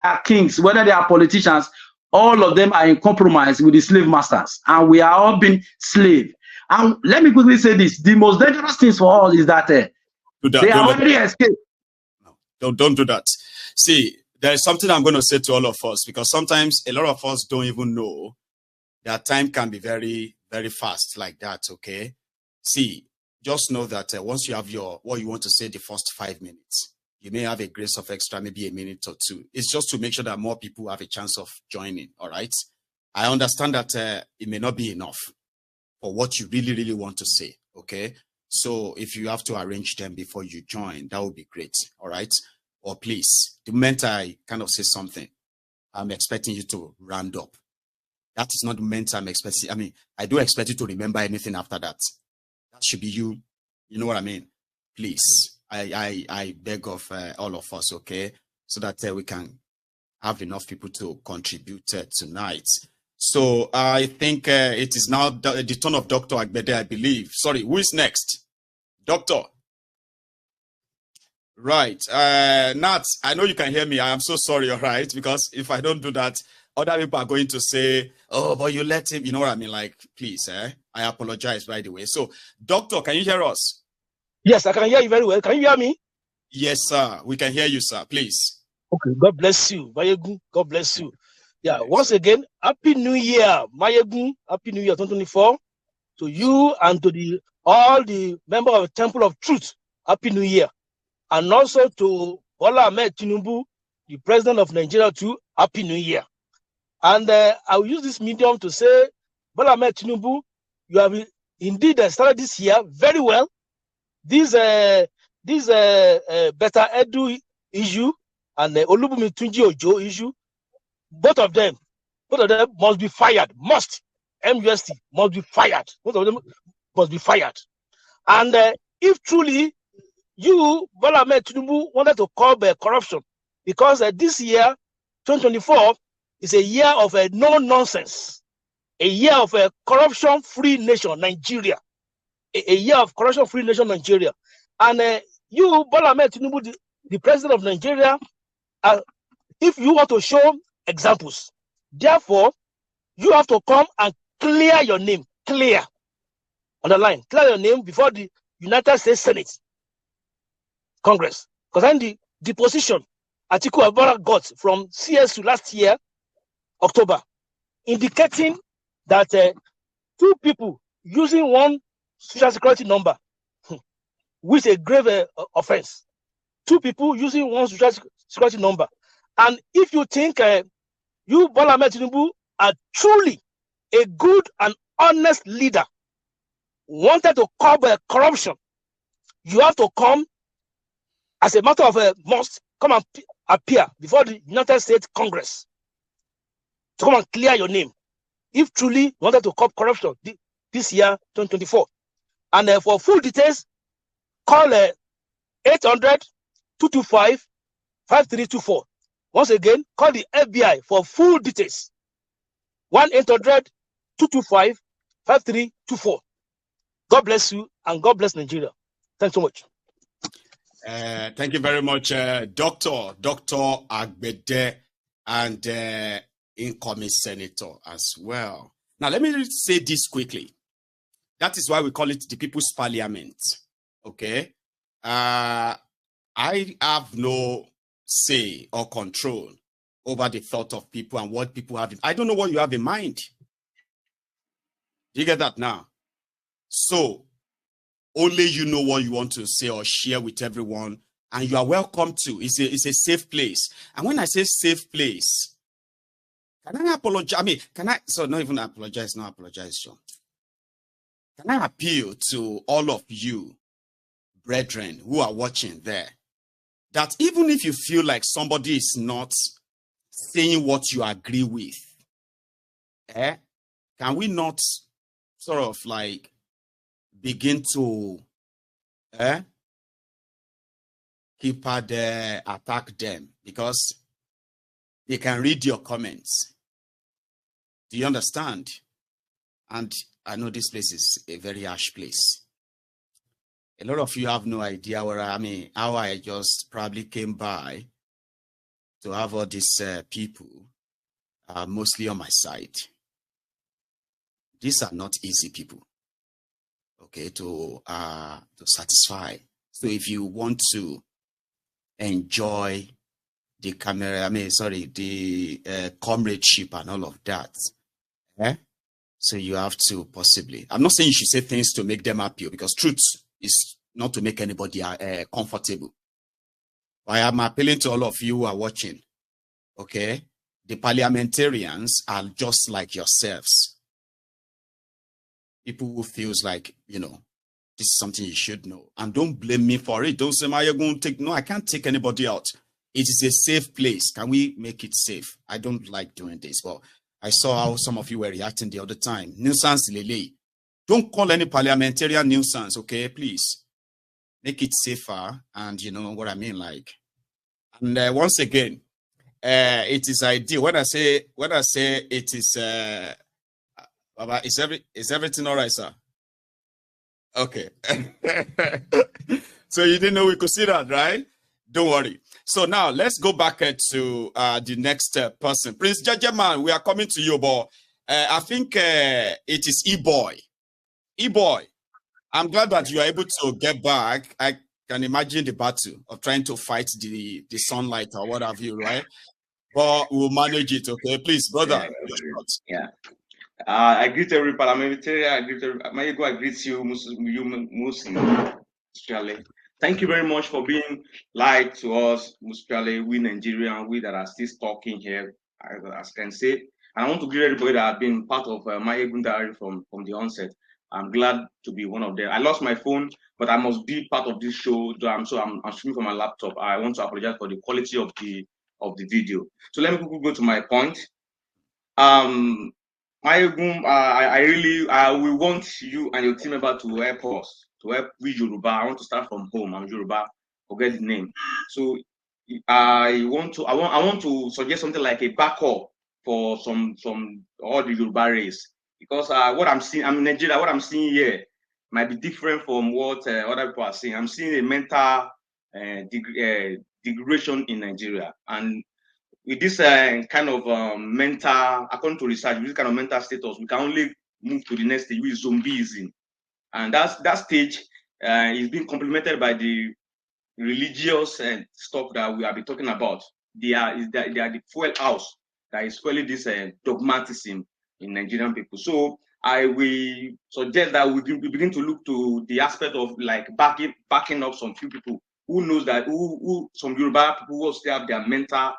are kings, whether they are politicians, all of them are in compromise with the slave masters, and we are all being slave. And let me quickly say this: the most dangerous thing for all is that they have already escaped. No, don't do that. See, there is something I'm going to say to all of us, because sometimes a lot of us don't even know that time can be very, very fast like that. Okay, see, just know that once you have what you want to say the first 5 minutes, you may have a grace of extra, maybe a minute or two. It's just to make sure that more people have a chance of joining. All right. I understand that it may not be enough for what you really, really want to say. Okay. So if you have to arrange them before you join, that would be great. All right. Or please, the moment I kind of say something, I'm expecting you to round up. That is not the moment I'm expecting. I mean, I do expect you to remember anything after that. That should be you. You know what I mean? Please. I beg of all of us, okay, so that we can have enough people to contribute tonight. So I think it is now the turn of Dr. Agbede, I believe. Sorry, who is next? Doctor. Right. Nat, I know you can hear me. I am so sorry, all right, because if I don't do that, other people are going to say, oh, but you let him, you know what I mean? Like, please, I apologize, by the way. So, Doctor, can you hear us? Yes, I can hear you very well. Can you hear me? Yes, sir. We can hear you, sir. Please. Okay. God bless you. Mayegun, God bless you. Yeah. Once again, Happy New Year, Mayegun. Happy New Year 2024 to you and to all the members of the Temple of Truth. Happy New Year. And also to Bola Ahmed Tinubu, the President of Nigeria, too. Happy New Year. And I will use this medium to say, Bola Ahmed Tinubu, you have indeed started this year very well. This better edu issue and the Olubumi Tunji Ojo issue, both of them must be fired. MUST must be fired. Both of them must be fired. And if truly you, Bola Ahmed Tinubu, wanted to curb corruption, because this year, 2024, is a year of no nonsense, a year of a corruption-free nation, Nigeria. A year of corruption-free nation, Nigeria. And you, Bola Ahmed Tinubu, the president of Nigeria, if you want to show examples, therefore, you have to come and clear your name, clear your name before the United States Senate, Congress. Because then the position Atiku Abubakar got from CSU last year, October, indicating that two people using one social security number, which is a grave offense. Two people using one social security number. And if you think you, Bola Ahmed Tinubu, are truly a good and honest leader, wanted to curb corruption, you have to come, as a matter of must, come and appear before the United States Congress to come and clear your name. If truly you wanted to curb corruption this year, 2024. And for full details, call 800-225-5324. Once again, call the FBI for full details. 1-800-225-5324. God bless you and God bless Nigeria. Thanks so much. Thank you very much, Dr. Agbede, and incoming senator as well. Now, let me say this quickly. That is why we call it the People's Parliament. Okay? I have no say or control over the thought of people and what people have. I don't know what you have in mind. Do you get that now? So, only you know what you want to say or share with everyone, and you are welcome to. It's a safe place. And when I say safe place, can I apologize? I mean, not even apologize, Sean. Can I appeal to all of you, brethren, who are watching there, that even if you feel like somebody is not saying what you agree with, can we not sort of like begin to keep out there, attack them, because they can read your comments. Do you understand? And I know this place is a very harsh place. A lot of you have no idea how I just probably came by to have all these people mostly on my side. These are not easy people, okay, to satisfy. So if you want to enjoy the comradeship and all of that, so you have to possibly, I'm not saying you should say things to make them happy, because truth is not to make anybody comfortable. I am appealing to all of you who are watching, okay? The parliamentarians are just like yourselves. People who feels like, this is something you should know. And don't blame me for it. Don't say, you're going to take, no, I can't take anybody out. It is a safe place. Can we make it safe? I don't like doing this. But I saw how some of you were reacting the other time. Nuisance Lele. Don't call any parliamentarian nuisance, okay? Please. Make it safer. And you know what I mean? Like, and once again, it is ideal. When I say it is, Baba, is everything all right, sir? Okay. So you didn't know we could see that, right? Don't worry. So now let's go back to the next person. Prince Jajaman, we are coming to you, but I think it is E-Boy. E-Boy, I'm glad that you are able to get back. I can imagine the battle of trying to fight the sunlight or what have you, right? But we'll manage it, okay? Please, brother. Yeah. I greet every parliamentarian. I greet you, Muslim. Thank you very much for being live to us, especially we Nigerians, we that are still talking here, as I can say. And I want to greet everybody that has been part of my Egun Diary from the onset. I'm glad to be one of them. I lost my phone, but I must be part of this show. I'm streaming from my laptop. I want to apologize for the quality of the video. So let me go to my point. My Egun, we want you and your team member to help us, to help with Yoruba. I want to start from home. I'm Yoruba. Forget the name. So I want to suggest something like a backup for some all the Yoruba race, because what I'm seeing, I'm in Nigeria. What I'm seeing here might be different from what other people are seeing. I'm seeing a mental degradation in Nigeria, and with this kind of mental, according to research, with this kind of mental status, we can only move to the next stage, which is zombieism, and that stage is being complemented by the religious stuff that we have been talking about. They are the fuel house that is fueling this dogmatism in Nigerian people. So I will suggest that we begin to look to the aspect of like backing up some few people who knows that who some Yoruba people who still have their mental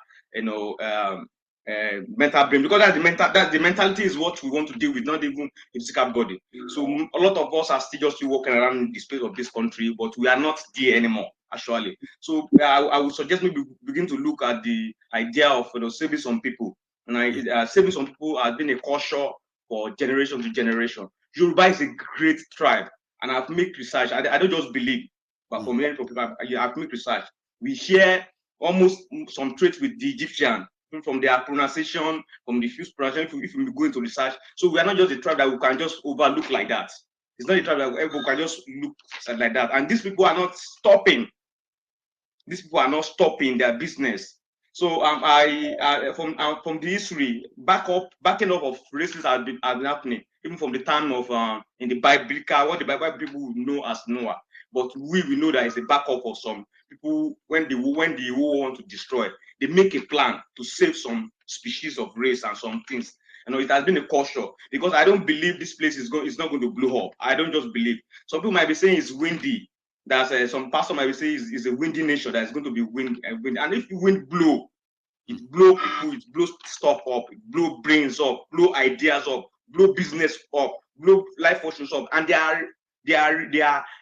mental brain, because that's the mentality is what we want to deal with, not even the physical body. So a lot of us are still just walking around the space of this country, but we are not there anymore, actually. So I would suggest maybe begin to look at the idea of saving some people. And saving some people has been a culture for generation to generation. Yoruba is a great tribe, and I've made research. I don't just believe, but from hearing from people, I've made research. We share almost some traits with the Egyptian, from their pronunciation, from the fused pronunciation, if we go into research. So we are not just a tribe that we can just overlook like that. It's not a tribe that we can just look like that. And these people are not stopping. These people are not stopping their business. So from the history, backing up of races has been happening, even from the time of in the Bible, what the Bible people know as Noah. But we know that it's a backup of some people when they want to destroy, they make a plan to save some species of race and some things. It has been a culture, because I don't believe this place is not going to blow up. I don't just believe. Some people might be saying it's windy. That's some pastor might be saying it's a windy nation that is going to be wind. And if the wind blow, it blow people, it blows stuff up, it blow brains up, blow ideas up, blow business up, blow life fortunes up, and their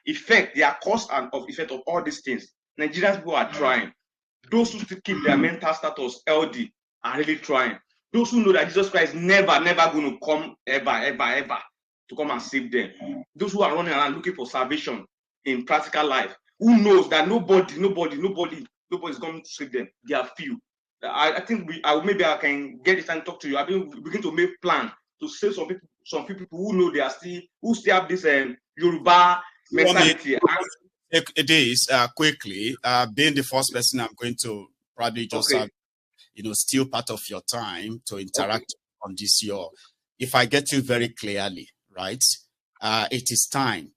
effect, their cause and of effect of all these things. Nigerian people are trying. Those who still keep their mental status healthy are really trying. Those who know that Jesus Christ never going to come ever to come and save them. Those who are running around looking for salvation in practical life, who knows that nobody's going to save them. They are few. I think maybe I can get this and talk to you. I mean, we begin to make plans to save some people who know they are who still have this Yoruba mentality. It is quickly being the first person I'm going to probably just steal part of your time to interact on this. If I get you very clearly, right? It is time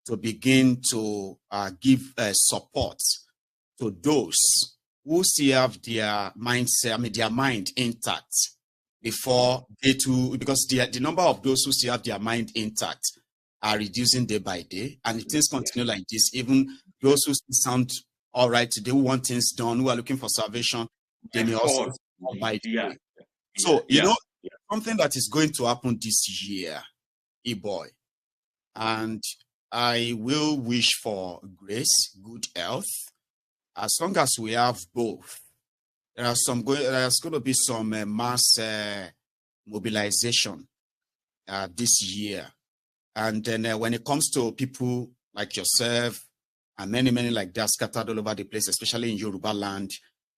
to begin to give support to those who still have their mindset, their mind intact before they too, because the number of those who still have their mind intact are reducing day by day. And if things continue like this, even those who sound all right today, who want things done, who are looking for salvation, they may also by day. So, something that is going to happen this year, boy, and I will wish for grace, good health, as long as we have both. There's going to be some mass mobilization this year. And then when it comes to people like yourself and many like that scattered all over the place, especially in Yoruba land,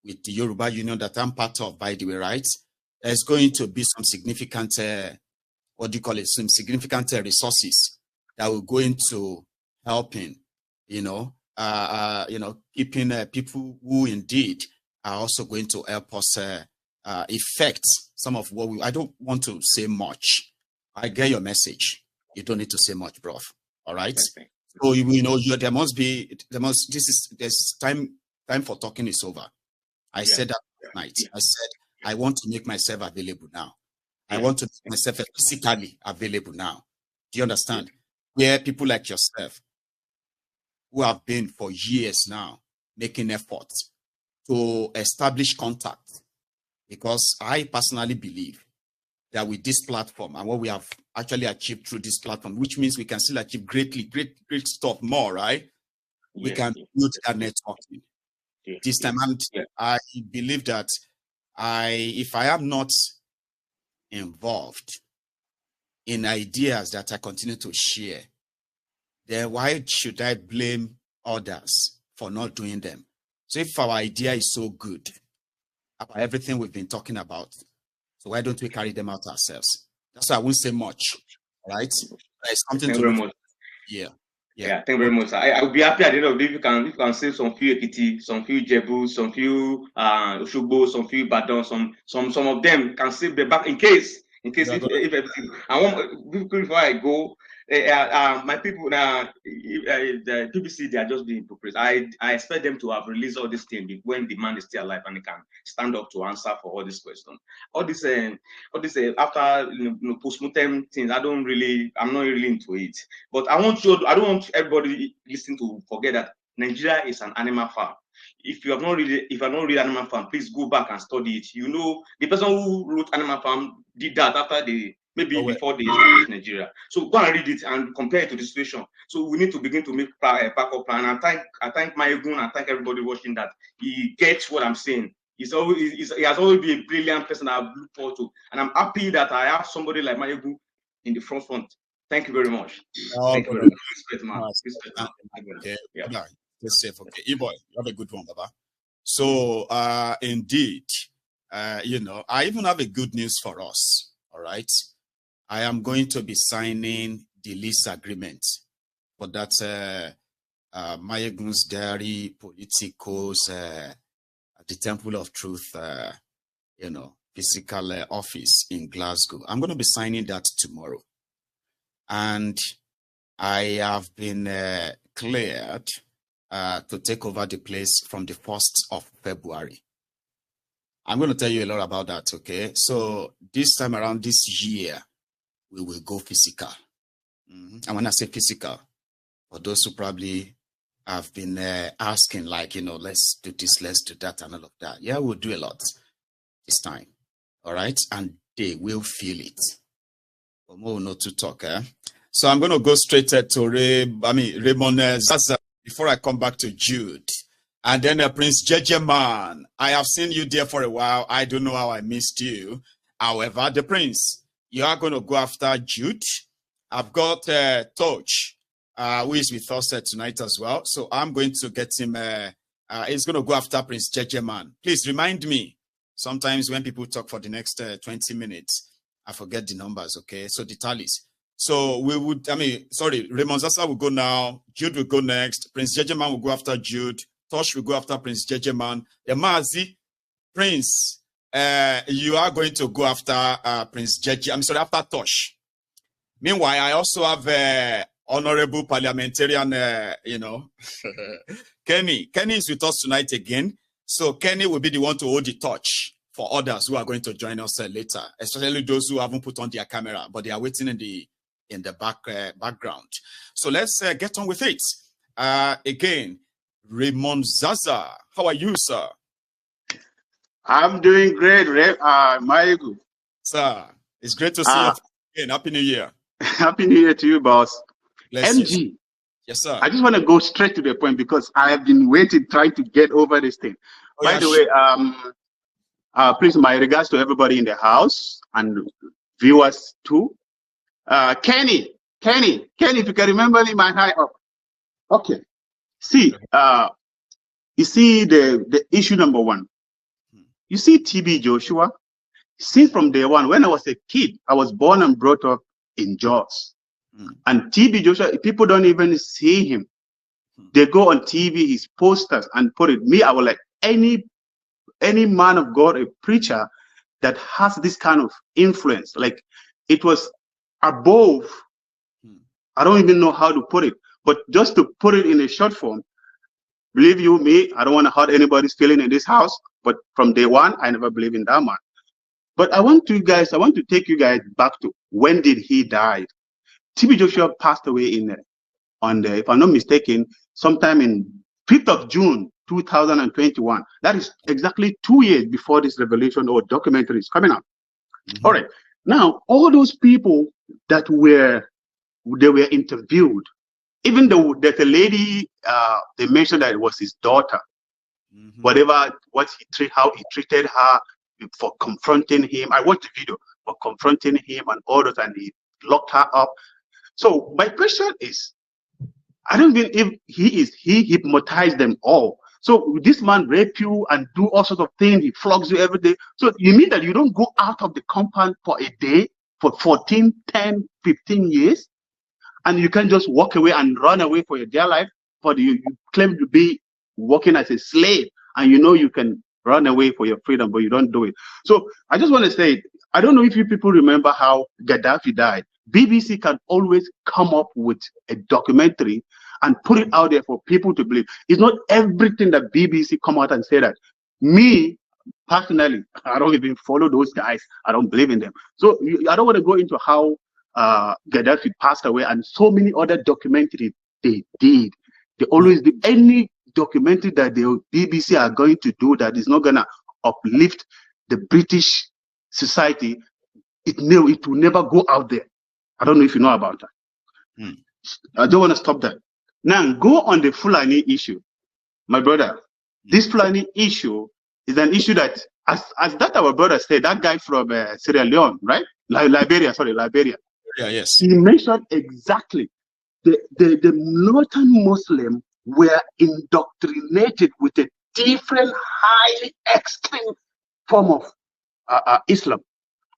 with the Yoruba Union that I'm part of, by the way, right? There's going to be some significant, some significant resources that will go into helping, keeping people who indeed are also going to help us effect some of what I don't want to say much. I get your message. You don't need to say much, bro. All right. Okay. So there's time for talking is over. I said that night. I said I want to make myself available now. I want to make myself physically available now. Do you understand? Where people like yourself, who have been for years now making efforts to establish contact, because I personally believe that with this platform and what we have actually achieved through this platform, which means we can still achieve great stuff more, right? We can build that networking this time. And I believe that if I am not involved in ideas that I continue to share, then why should I blame others for not doing them? So if our idea is so good about everything we've been talking about, so why don't we carry them out ourselves? That's why I won't say much, right? There's something to look at. Thank you very much. I would be happy at the end of the day if you can save some few Ekiti, some few Jebu, some few Oshogbo, some few Badon, some of them can save the back in case if everything. I want before I go. My people now, the PBC, they are just being hypocrites. I expect them to have released all this thing when the man is still alive and they can stand up to answer for all these questions. All this after post-mortem things, I'm not really into it. But I don't want everybody listening to forget that Nigeria is an animal farm. If you have not read Animal Farm, please go back and study it. The person who wrote Animal Farm did that after before they established Nigeria. So go and read it and compare it to the situation. So we need to begin to make a backup plan. I thank Mayegun and thank everybody watching that he gets what I'm saying. He has always been a brilliant person I look forward to, and I'm happy that I have somebody like Mayegun in the front. Thank you very much. Thank you very much. Respect, man. Safe. Okay, E-boy, you have a good one, Baba. So, indeed, I even have a good news for us. All right, I am going to be signing the lease agreement for that Mayegun's Diary Politicos, the Temple of Truth, physical office in Glasgow. I'm going to be signing that tomorrow, and I have been cleared to take over the place from the 1st of February. I'm going to tell you a lot about that, okay? So this time around this year, we will go physical. And when I say physical, for those who probably have been asking, let's do this, let's do that, and all of that. Yeah, we'll do a lot this time, all right? And they will feel it. But more not to talk, eh? So I'm going to go straight to Raymond Zaza before I come back to Jude. And then Prince Jejeman. I have seen you there for a while. I don't know how I missed you. However, the Prince, you are going to go after Jude. I've got Touch, who is with us tonight as well. So I'm going to get him. He's going to go after Prince Jejeman. Please remind me. Sometimes when people talk for the next 20 minutes, I forget the numbers, okay? So the tallies. So Raymond Zaza will go now. Jude will go next. Prince Jejeman will go after Jude. Tosh will go after Prince Jejeman. The Mazi, Prince, you are going to go after Prince Jeji. I'm sorry, after Tosh. Meanwhile, I also have honorable parliamentarian, Kenny. Kenny is with us tonight again. So Kenny will be the one to hold the torch for others who are going to join us later, especially those who haven't put on their camera, but they are waiting in the background. So let's get on with it. Again, Raymond Zaza, how are you, sir? I'm doing great, Maigu. Sir, it's great to see you again. Happy New Year. Happy New Year to you, boss. Bless MG. You. Yes, sir. I just want to go straight to the point because I have been waiting, trying to get over this thing. By the way, please, my regards to everybody in the house and viewers too. Kenny, if you can remember me, my high up. Okay. See, you see the issue number one. You see TB Joshua, since from day one, when I was a kid, I was born and brought up in Jos. And TB Joshua, people don't even see him. They go on TV, his posters, and put it. Me, I was like, any man of God, a preacher that has this kind of influence, like it was above. I don't even know how to put it, but just to put it in a short form, believe you me, I don't want to hurt anybody's feeling in this house, but from day one, I never believed in that man. But I want to take you guys back to when did he die? TB Joshua passed away if I'm not mistaken, sometime in 5th of June, 2021. That is exactly 2 years before this revelation or documentary is coming out. All right. Now, all those people that were interviewed, even though there's a lady, they mentioned that it was his daughter, how he treated her for confronting him. I watched the video for confronting him and all that, and he locked her up. So my question is, I don't know if he hypnotized them all. So this man rape you and do all sorts of things, he flogs you every day. So you mean that you don't go out of the compound for a day for 14, 10, 15 years? And you can just walk away and run away for your dear life? But you claim to be working as a slave, and you know you can run away for your freedom, but you don't do it. So I just want to say, I don't know if you people remember how Gaddafi died. BBC can always come up with a documentary and put it out there for people to believe. It's not everything that BBC come out and say that. Me, personally, I don't even follow those guys. I don't believe in them. So I don't want to go into how Gaddafi passed away and so many other documentaries they did. They always do any documentary that the BBC are going to do that is not going to uplift the British society. It will never go out there. I don't know if you know about that. I don't want to stop that. Now, go on the Fulani issue. My brother, this Fulani issue is an issue that, as that our brother said, that guy from Sierra Leone, right? Liberia. Yeah, yes. He mentioned exactly the northern Muslims were indoctrinated with a different, highly extreme form of Islam.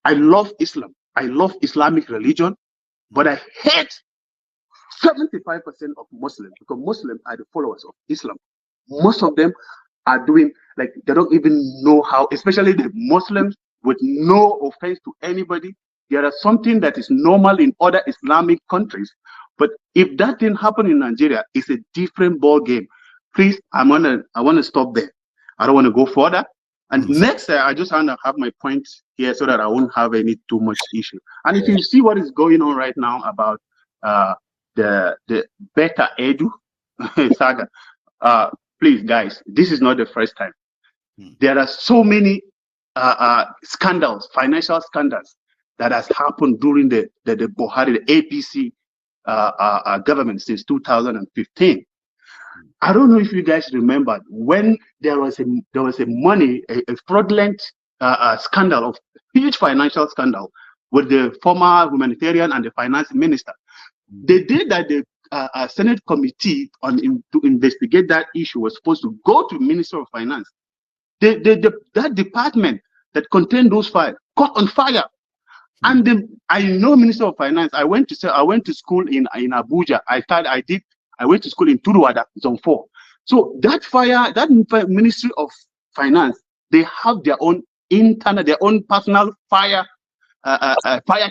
I love Islam. I love Islamic religion, but I hate 75% of Muslims, because Muslims are the followers of Islam. Most of them are doing, like, they don't even know how, especially the Muslims, with no offense to anybody. There is something that is normal in other Islamic countries. But if that didn't happen in Nigeria, it's a different ball game. Please, I want to stop there. I don't want to go further. And next, I just want to have my point here so that I won't have any too much issue. And if you see what is going on right now about the Beta Edu saga, please, guys, this is not the first time. There are so many scandals, financial scandals, that has happened during the Buhari, the APC government since 2015. I don't know if you guys remember when there was a fraudulent scandal, of huge financial scandal with the former humanitarian and the finance minister. They did that. The Senate committee to investigate that issue was supposed to go to Minister of Finance. That department that contained those files caught on fire. And I know Minister of Finance. I went to school in Abuja. I went to school in Turuwada, Zone 4. So that Ministry of Finance, they have their own internal, their own personal fire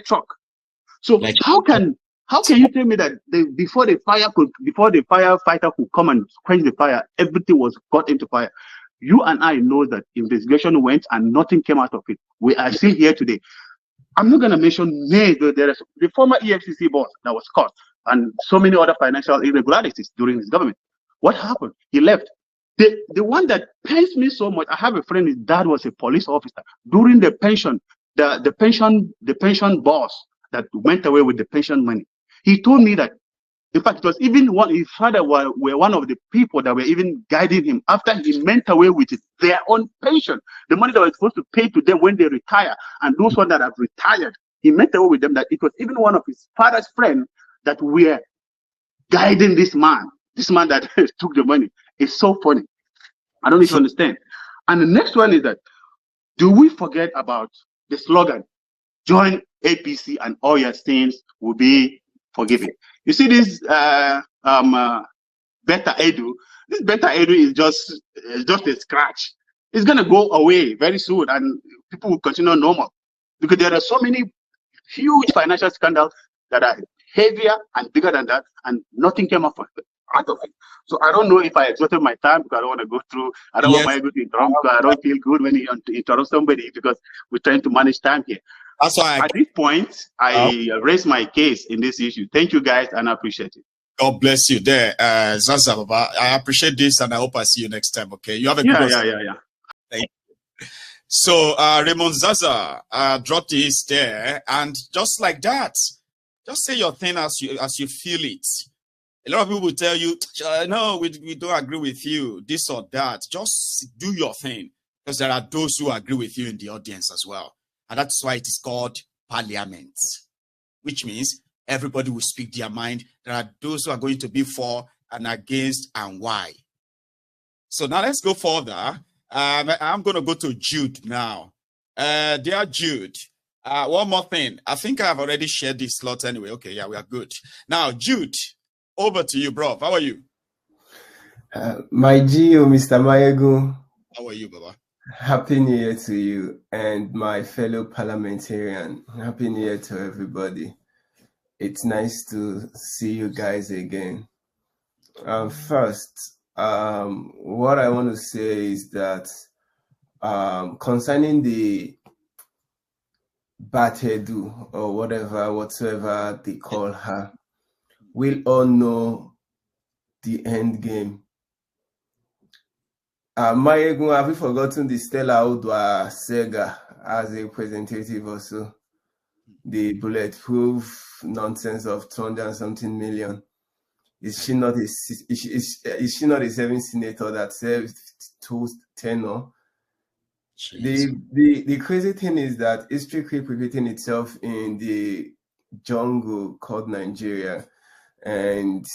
truck. So Like, how can you tell me that before the firefighter could come and quench the fire, everything was got into fire? You and I know that investigation went and nothing came out of it. We are still here today. I'm not going to mention names. There is the former EFCC boss that was caught and so many other financial irregularities during his government. What happened? He left. The one that pains me so much, I have a friend, his dad was a police officer. During the pension, the pension boss that went away with the pension money, he told me that, in fact, it was even his father were one of the people that were even guiding him after he went away with their own pension, the money that was supposed to pay to them when they retire, and those ones that have retired, he went away with them. That it was even one of his father's friends that were guiding this man that took the money. It's so funny. I don't need to understand. And the next one is that, do we forget about the slogan, join APC and all your sins will be forgiven? You see this Beta Edu. This Beta Edu is just a scratch. It's gonna go away very soon, and people will continue normal because there are so many huge financial scandals that are heavier and bigger than that, and nothing came out of it. So I don't know if I exhausted my time because I don't want to go through. I don't want my ego to interrupt. Because I don't feel good when you interrupt somebody because we're trying to manage time here. That's why at this point, I raise my case in this issue. Thank you guys, and I appreciate it. God bless you there, Zaza Baba. I appreciate this, and I hope I see you next time. Okay, you have a good one. Yeah. Thank you. So Raymond Zaza dropped his there, and just like that, just say your thing as you feel it. A lot of people will tell you, no, we don't agree with you, this or that. Just do your thing, because there are those who agree with you in the audience as well. And that's why it is called Parliament, which means everybody will speak their mind. There are those who are going to be for and against and why. So now let's go further. I'm going to go to Jude now. Dear Jude, one more thing. I think I've already shared this slot anyway. Okay, yeah, we are good. Now, Jude, over to you, bro. How are you? My Gio, Mr. Mayegu. How are you, Baba? Happy New Year to you and my fellow parliamentarian. Happy New Year to everybody. It's nice to see you guys again. First, what I want to say is that concerning the Batedu or whatsoever they call her, we'll all know the end game. Mayegun, have you forgotten the Stella Odwa Sega as a representative also? The bulletproof nonsense of 200 and something million. Is she not a serving senator that served 2 tenure? The crazy thing is that history keeps repeating itself in the jungle called Nigeria, and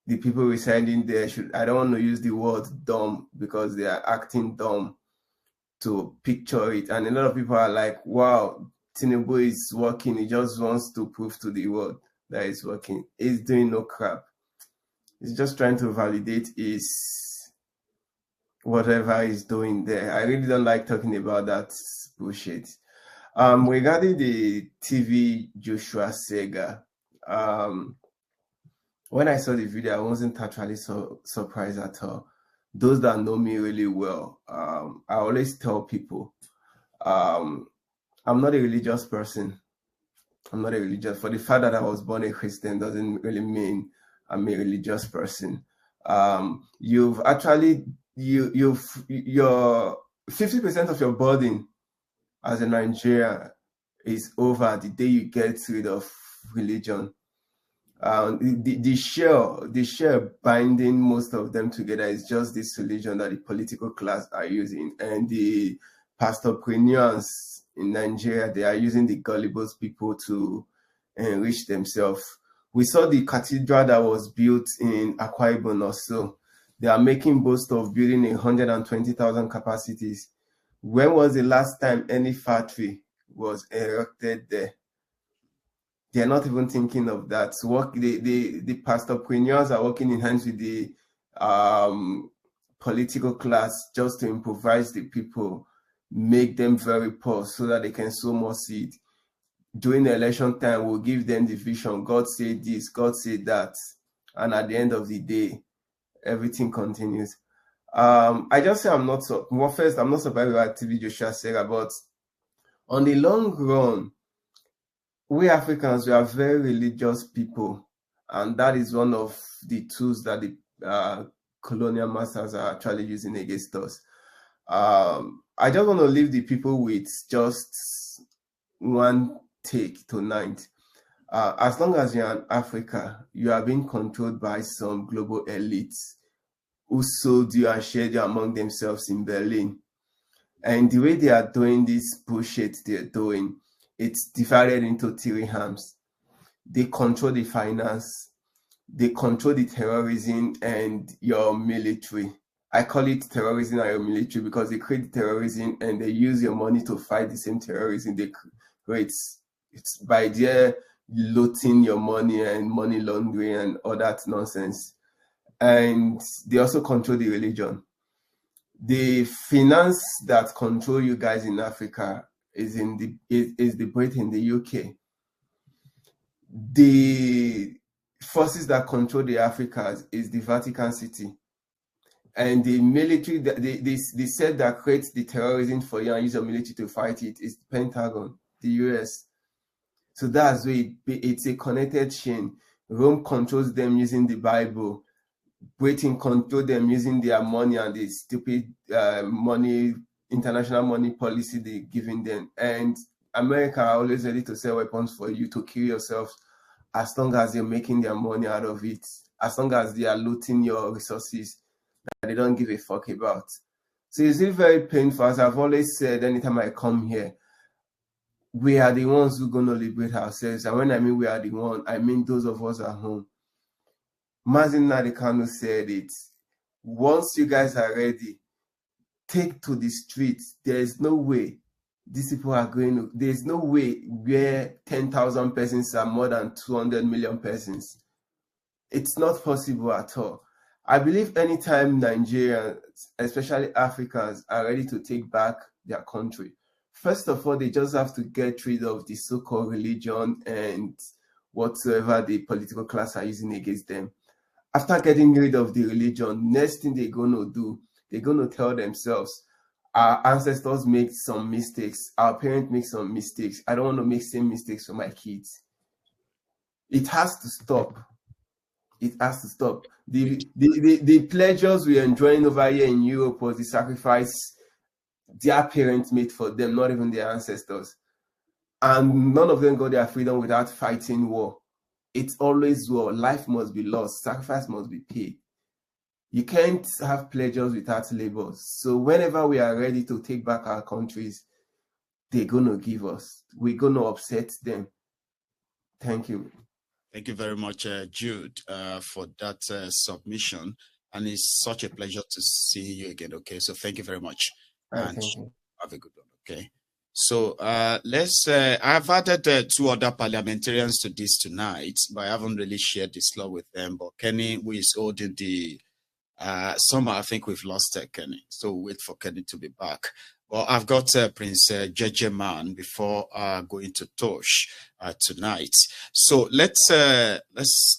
the people residing there I don't want to use the word dumb because they are acting dumb to picture it. And a lot of people are like, wow, Tinubu is working. He just wants to prove to the world that it's working. He's doing no crap. He's just trying to validate his whatever he's doing there. I really don't like talking about that bullshit. Regarding the TV Joshua Sega, when I saw the video, I wasn't actually so surprised at all. Those that know me really well, I always tell people, I'm not a religious person. I'm not a religious. For the fact that I was born a Christian doesn't really mean I'm a religious person. Your 50% of your burden as a Nigerian is over the day you get rid of religion. The share binding most of them together is just this religion that the political class are using, and the pastorpreneurs in Nigeria, they are using the gullible people to enrich themselves. We saw the cathedral that was built in Akwa Ibom also. They are making boast of building 120,000 capacities. When was the last time any factory was erected there? They're not even thinking of that. So the pastorpreneurs are working in hands with the political class just to improvise the people make them very poor so that they can sow more seed. During the election time, we'll give them the vision. God said this, God said that. And at the end of the day, everything continues. I just say I'm not surprised with what TV Joshua said about on the long run, we Africans, we are very religious people, and that is one of the tools that the colonial masters are actually using against us. I just want to leave the people with just one take tonight. As long as you're in Africa, you are being controlled by some global elites who sold you and shared you among themselves in Berlin. And the way they are doing this bullshit they're doing, it's divided into three arms. They control the finance, they control the terrorism and your military. I call it terrorism and your military because they create terrorism and they use your money to fight the same terrorism they create. It's by their looting your money and money laundering and all that nonsense. And they also control the religion. The finance that control you guys in Africa is the Britain, the UK. The forces that control the Africas is the Vatican City. And the military, they said that creates the terrorism for you and use your military to fight it is the Pentagon, the US. So that's why it's a connected chain. Rome controls them using the Bible. Britain control them using their money and the stupid international money policy they're giving them. And America are always ready to sell weapons for you to kill yourself as long as you're making their money out of it, as long as they are looting your resources that they don't give a fuck about. So it's really very painful. As I've always said, anytime I come here, we are the ones who are going to liberate ourselves. And when I mean we are the one, I mean those of us at home. Mazin Nadekano said it. Once you guys are ready, take to the streets. There's no way these people are going to, there's no way where 10,000 persons are more than 200 million persons. It's not possible at all. I believe anytime Nigerians, especially Africans, are ready to take back their country, first of all, they just have to get rid of the so-called religion and whatsoever the political class are using against them. After getting rid of the religion, next thing they're going to do, they're going to tell themselves, our ancestors made some mistakes, our parents make some mistakes. I don't want to make same mistakes for my kids. It has to stop. It has to stop. The pleasures we're enjoying over here in Europe was the sacrifice their parents made for them, not even their ancestors. And none of them got their freedom without fighting war. It's always war. Life must be lost. Sacrifice must be paid. You can't have pleasures without labor. So whenever we are ready to take back our countries, they're going to give us. We're going to upset them. Thank you. Thank you very much, Jude, for that submission. And it's such a pleasure to see you again. Okay, so thank you very much. And have a good one. Okay. So I've added two other parliamentarians to this tonight, but I haven't really shared this law with them. But Kenny, who is holding the somehow I think we've lost Kenny, so we'll wait for Kenny to be back. Well, I've got Prince JJ Man before going to Tosh tonight. So let's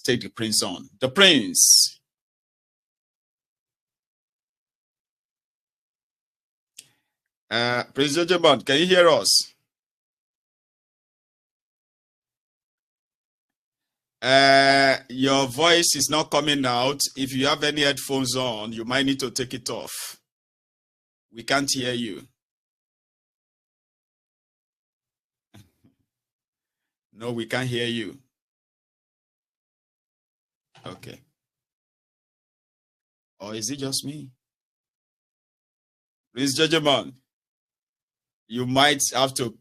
take the Prince on. The Prince. Prince JJ Man, can you hear us? Your voice is not coming out. If you have any headphones on, you might need to take it off. We can't hear you. No, we can't hear you. Okay. Or is it just me? Prince JJ Man, you might have to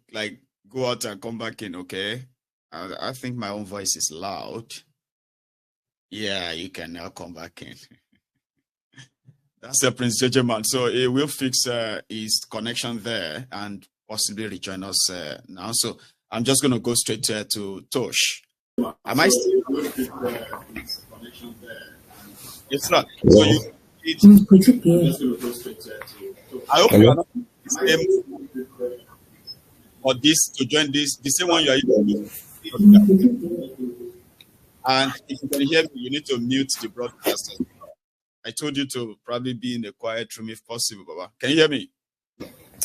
go out and come back in, okay? I think my own voice is loud. Yeah, you can now come back in. That's Prince JJ Man. So he will fix his connection there and possibly rejoin us now. So I'm just going to go straight to Tosh. Am I still? It's not. So I'm just going to go straight to Tosh. I hope you are not. same or this to join this, the same one you are using. And if you can hear me, you need to mute the broadcast. I told you to probably be in a quiet room if possible, Baba. Can you hear me?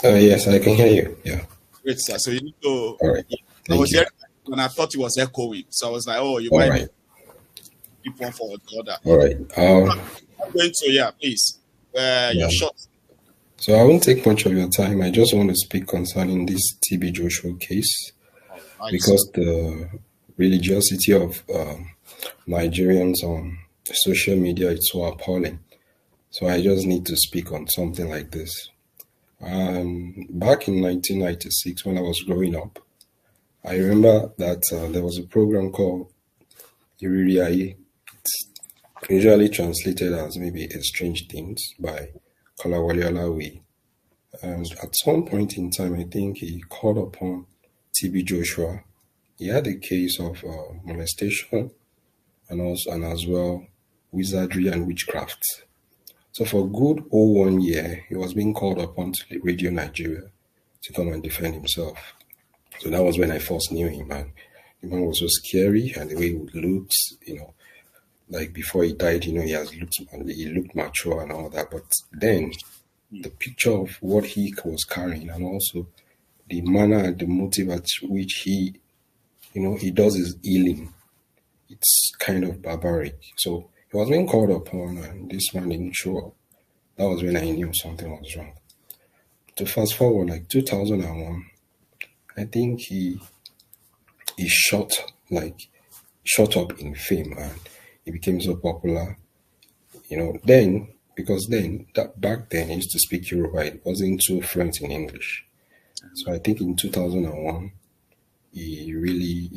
Yes, I can hear you. Yeah. Great, sir. So you need to. All right. I was hearing and I thought it was echoing. So I was like, oh, you All might right. keep one for the other. All right. I'm going to, please. Your shot. So I won't take much of your time. I just want to speak concerning this TB Joshua case because the religiosity of Nigerians on social media is so appalling. So I just need to speak on something like this. Back in 1996, when I was growing up, I remember that there was a program called Iririaye. It's usually translated as maybe A Strange Things by Kolawole Olawi. And at some point in time, I think he called upon TB Joshua. He had a case of molestation and as well wizardry and witchcraft. So for good 1 year, he was being called upon to Radio Nigeria to come and defend himself. So that was when I first knew him, and the man was so scary, and the way he looked, like before he died, he looked mature and all that. But then the picture of what he was carrying, and also the manner and the motive at which he does his healing, it's kind of barbaric. So he was being called upon, and this man didn't show up. That was when I knew something was wrong. To fast forward, like 2001, I think he shot up in fame, and he became so popular. Back then he used to speak Yoruba. It wasn't too fluent in English. So I think in 2001, he really,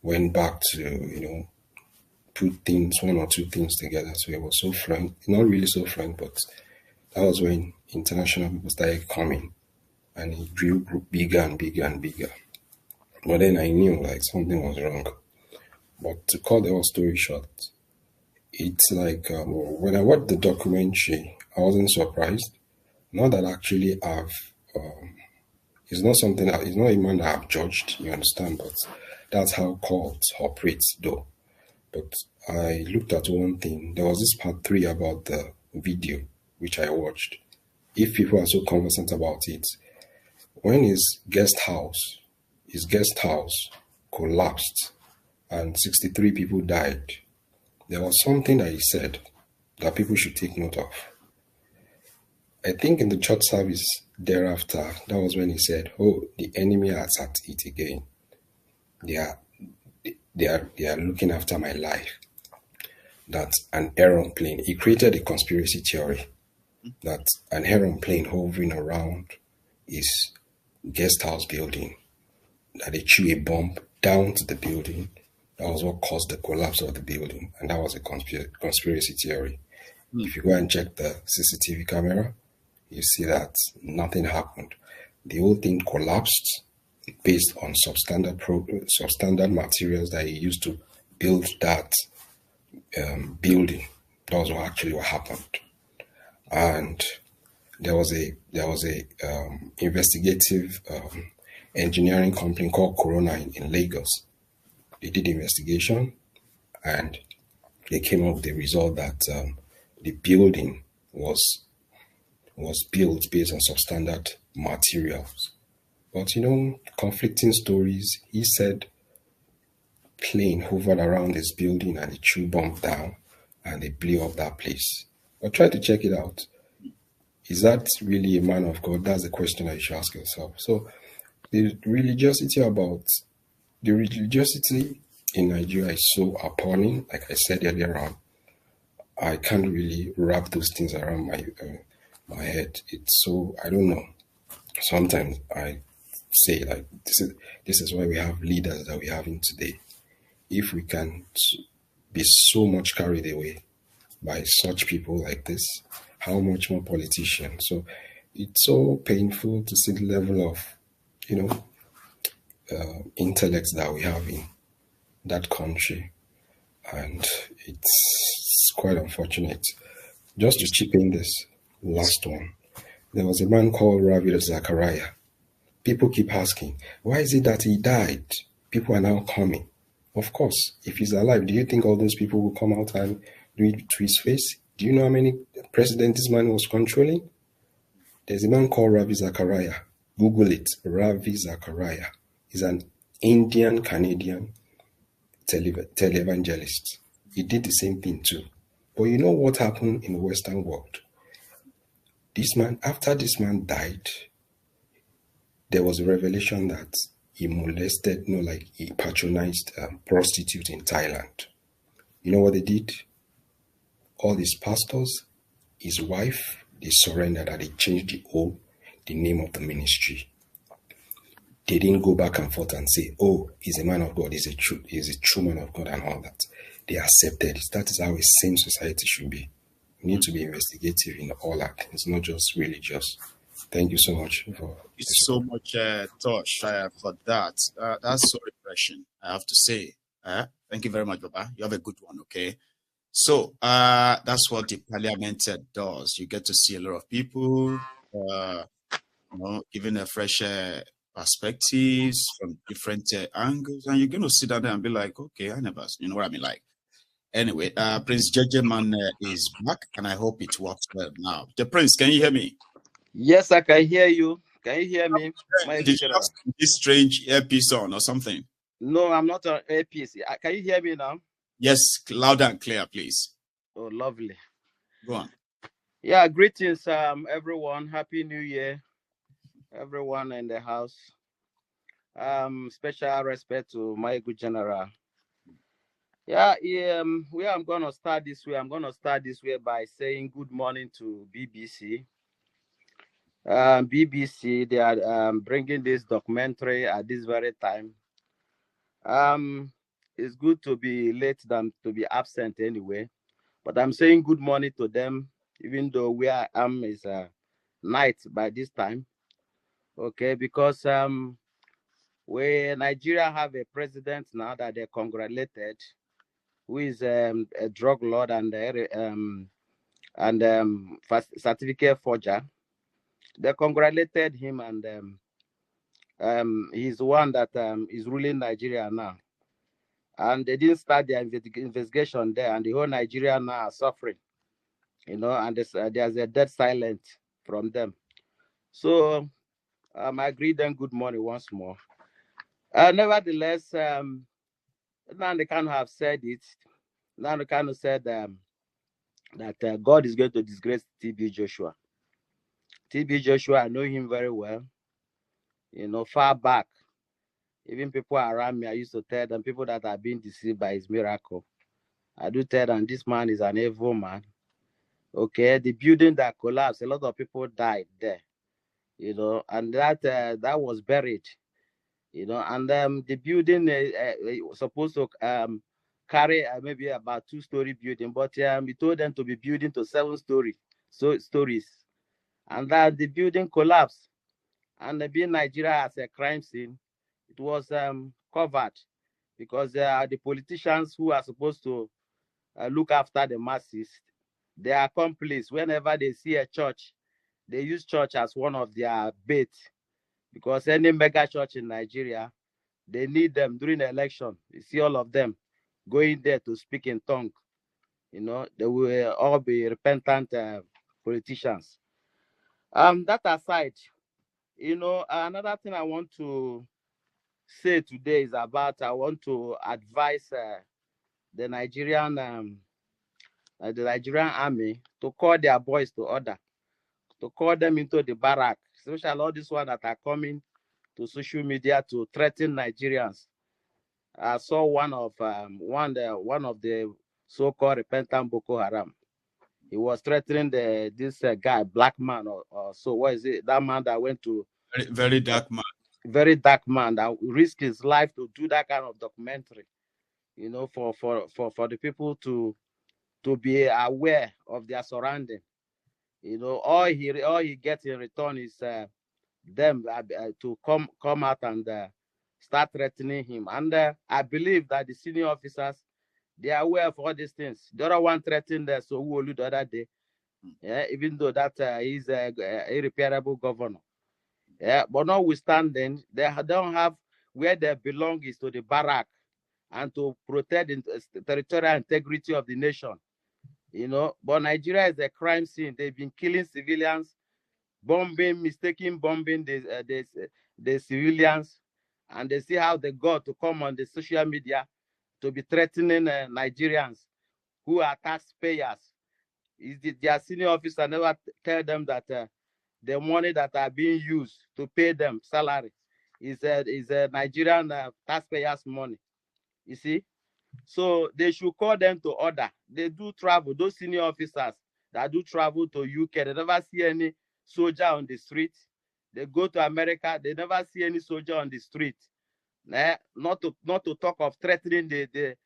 went back to, put one or two things together. So he was so fluent, not really so fluent, but that was when international people started coming, and he grew bigger and bigger and bigger. But then I knew like something was wrong. But to cut the whole story short, it's like when I watched the documentary, I wasn't surprised. Not that actually it's not a man that I've judged, you understand, but that's how cults operates though. But I looked at one thing. There was this part 3 about the video, which I watched. If people are so conversant about it, when his guest house collapsed and 63 people died, there was something that he said that people should take note of. I think in the church service thereafter, that was when he said, "Oh, the enemy is at it again. They are looking after my life." That's an aeroplane. He created a conspiracy theory that an aeroplane hovering around his guest house building, that they threw a bomb down to the building. That was what caused the collapse of the building, and that was a conspiracy theory. If you go and check the CCTV camera, you see that nothing happened. The whole thing collapsed based on substandard materials that he used to build that building. That was what happened. And there was a investigative engineering company called Corona in Lagos. They did the investigation, and they came up with the result that the building was built based on substandard materials. But conflicting stories. He said plane hovered around this building and it threw bomb down and they blew up that place. But try to check it out. Is that really a man of God? That's the question that you should ask yourself. So the religiosity in Nigeria is so appalling. Like I said earlier on, I can't really wrap those things around my head. It's so, I don't know. Sometimes I say like this is why we have leaders that we have in today. If we can be so much carried away by such people like this, how much more politicians? So it's so painful to see the level of intellect that we have in that country, and it's quite unfortunate. Just to chip in this last one, There was a man called Ravi Zachariah. People keep asking, why is it that he died? People are now coming. Of course, if he's alive, do you think all those people will come out and do it to his face? Do you know how many presidents this man was controlling? There's a man called Ravi Zachariah. Google it. Ravi Zachariah. He's an Indian Canadian televangelist. He did the same thing too. But you know what happened in the Western world? This man, after this man died, there was a revelation that he molested, he patronized prostitutes in Thailand. You know what they did? All his pastors, his wife, they surrendered and they changed the name of the ministry. They didn't go back and forth and say, oh, he's a man of God, he's a true man of God and all that. They accepted it. That is how a sane society should be. We need to be investigative in all that. It's not just religious. Thank you so much for so much, Tosh, for that. That's so refreshing, I have to say. Thank you very much, Baba. You have a good one, okay? So that's what the Parliament does. You get to see a lot of people, giving a fresh perspectives from different angles, and you're going to sit down there and be like, okay, I never, you know what I mean? Like, anyway, Prince JJ is back, and I hope it works well now. The Prince, can you hear me? Yes, I can hear you. Can you hear me? Did you have this strange earpiece on or something? No, I'm not on earpiece. Can you hear me now? Yes, loud and clear, please. Oh, lovely. Go on. Yeah, greetings, everyone. Happy New Year, everyone in the house. Special respect to my good general. Yeah, I'm gonna start this way. I'm gonna start this way by saying good morning to BBC. BBC, they are bringing this documentary at this very time. It's good to be late than to be absent anyway. But I'm saying good morning to them, even though where I am is night by this time. Okay, because Nigeria have a president now that they congratulated, who is a drug lord and certificate forger. They congratulated him, and he's the one that is ruling Nigeria now. And they didn't start their investigation there, and the whole Nigeria now are suffering, and there's a dead silence from them. So I agree them good morning once more. Nevertheless, Nnamdi Kanu have said it. Nnamdi Kanu said that God is going to disgrace TB Joshua. TB Joshua, I know him very well. Far back, even people around me, I used to tell them, people that have been deceived by his miracle, I do tell them this man is an evil man. Okay, the building that collapsed, a lot of people died there, and that was buried, and the building was supposed to carry maybe about 2-story building, but he told them to be building to 7 stories, and that the building collapsed. And being Nigeria as a crime scene, it was covered because the politicians who are supposed to look after the masses, they are accomplices. Whenever they see a church, they use church as one of their bait, because any mega church in Nigeria, they need them during the election. You see all of them going there to speak in tongue. They will all be repentant politicians. That aside, another thing I want to say today is I want to advise the Nigerian army to call their boys to order, to call them into the barrack, especially all these ones that are coming to social media to threaten Nigerians. I saw one of the so-called repentant Boko Haram. He was threatening this guy, black man, or so. What is it? That man that went to very dark man. Very dark man that risked his life to do that kind of documentary. For the people to be aware of their surrounding. All he gets in return is them to come out and start threatening him. And I believe that the senior officers, they are aware of all these things. The other one threatened so who the other day, Yeah, even though that he's a irreparable governor. Yeah, but notwithstanding, they don't have where they belong is to the barrack and to protect the territorial integrity of the nation. You know, but Nigeria is a crime scene. They've been killing civilians, mistaking bombing the civilians, and they see how they got to come on the social media to be threatening Nigerians who are taxpayers. Their senior officer never tell them that the money that are being used to pay them salary is a Nigerian taxpayers' money. You see, so they should call them to order. They do travel. Those senior officers that do travel to UK, they never see any soldier on the street. They go to America, they never see any soldier on the street. Not to talk of threatening the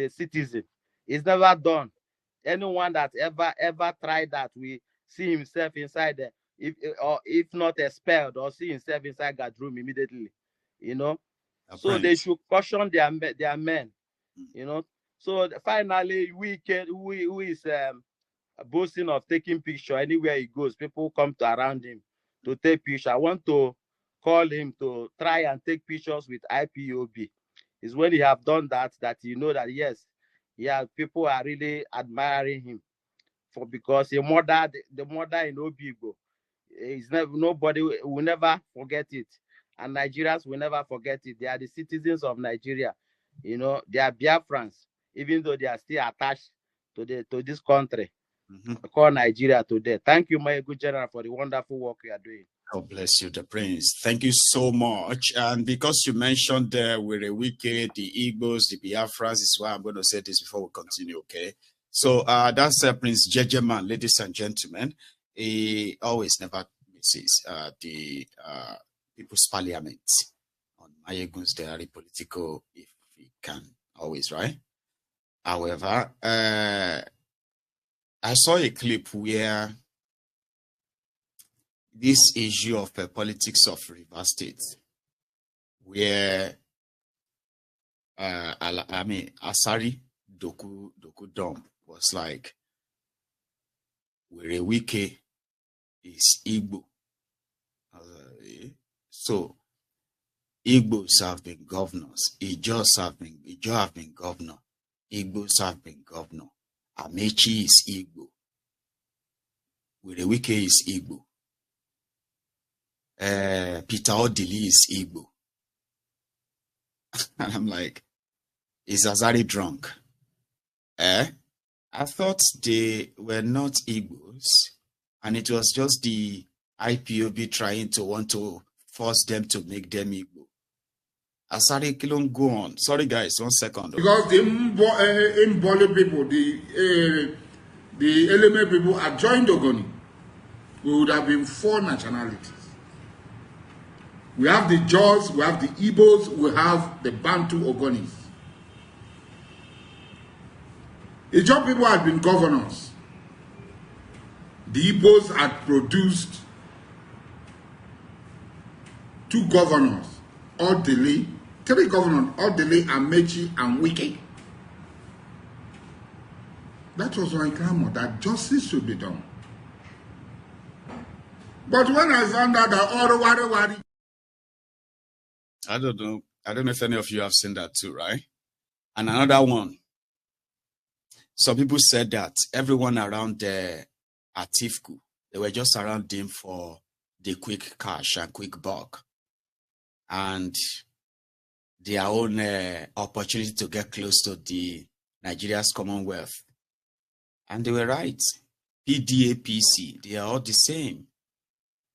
citizen. It's never done. Anyone that ever tried that, we see himself inside there, if not expelled, or see himself inside that room immediately. You know, so they should caution their men. You know, so finally, who is boasting of taking picture anywhere he goes, people come to around him to take picture. I want to call him to try and take pictures with IPOB. It's when you have done that you know that yes, yeah, people are really admiring him because the murder in Obigbo is nobody will never forget it, and Nigerians will never forget it. They are the citizens of Nigeria. You know, they are Biafrans, even though they are still attached to this country. Call Nigeria today. Thank you, my good general, for the wonderful work you are doing. God bless you, the Prince. Thank you so much. And because you mentioned Wirewike, the Igbos, the Biafras, is why I'm going to say this before we continue, okay? So that's Prince Jejeman, ladies and gentlemen. He always never misses the People's Parliament on Mayegun's Diary Political, if he can, always, right? However, I saw a clip where this issue of politics of Rivers State, where Asari Doku Dump was like, Wirewike is Igbo. So Igbos have been governors, Ijos have been governor, Igbos have been governor, Amechi is Igbo, Wirewike is Igbo. Peter Odili is Igbo. And I'm like, is Azari drunk? I thought they were not Igbos, and it was just the IPOB trying to want to force them to make them Igbo. Azari Kilon, go on. Sorry guys, 1 second. Because the Mbole people, the Eleme people are joined Ogoni. We would have been 4 nationalities. We have the Jaws, we have the Igbos, we have the Bantu Ogonis. The Ijaw people had been governors. The Igbos had produced 2 governors, Odili, 3 governors, Odili, Amechi, and Wike. That was my clamor, that justice should be done. But when I found out that Orowari, I don't know if any of you have seen that too, right? And another one. Some people said that everyone around Atifku, they were just around him for the quick cash and quick buck, and their own opportunity to get close to the Nigeria's Commonwealth. And they were right. PDA, PC, they are all the same.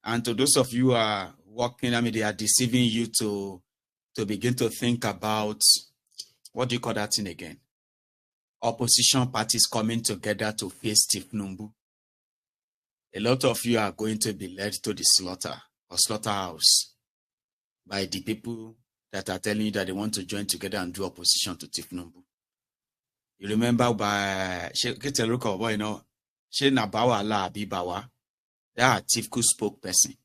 And to those of you who are working, they are deceiving you to begin to think about, what do you call that thing again? Opposition parties coming together to face Tifnumbu. A lot of you are going to be led to the slaughterhouse by the people that are telling you that they want to join together and do opposition to Tifnumbu. You remember by that Tifku spokesperson.